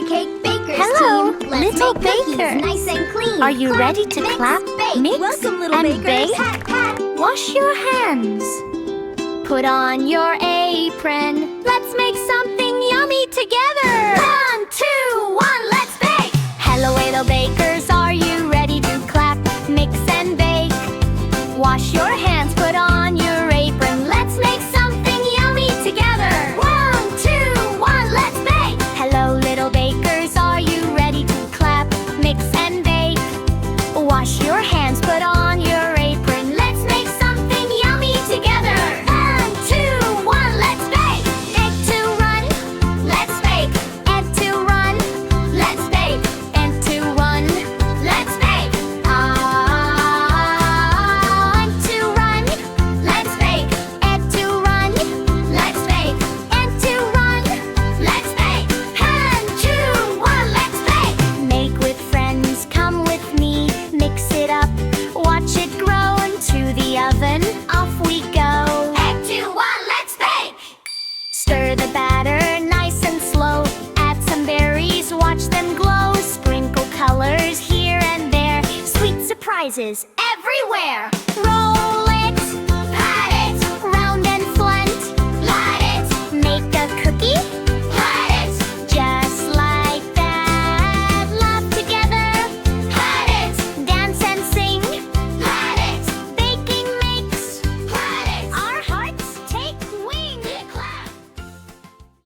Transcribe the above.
got a cake baker's Hello, team. Let's little make cookies baker. nice and clean. Are you ready to mix, clap, bake. mix, Welcome, little and bakers. bake? Pat, pat. Wash your hands. Put on your apron. Let's make something yummy together. 1, 2, 1, let's bake. Hello, little bakers. Are you ready to clap, mix, and bake? Wash your hands. Put on your apron. Let's make something yummy together. 1, 2, 1, let's bake. Hello, little bakers. Are you ready to clap, mix, and bake? Wash your hands. Put on your apron. Let's make something yummy together. 1, 2, 1, let's bake. Egg to run, Let's bake. egg to run, Let's bake. egg to run. Let's bake. Egg to run, Let's bake. egg to run, Let's bake. egg to run. Let's bake. 1, 2, 1, let's bake. Make with friends, come with me, mix it up, watch it grow into the oven. Off we go. Egg 2, 1, let's bake. Stir the batter nice and slow. Add some berries, watch them glow. Sprinkle colors here and there. Sweet surprises everywhere. Roll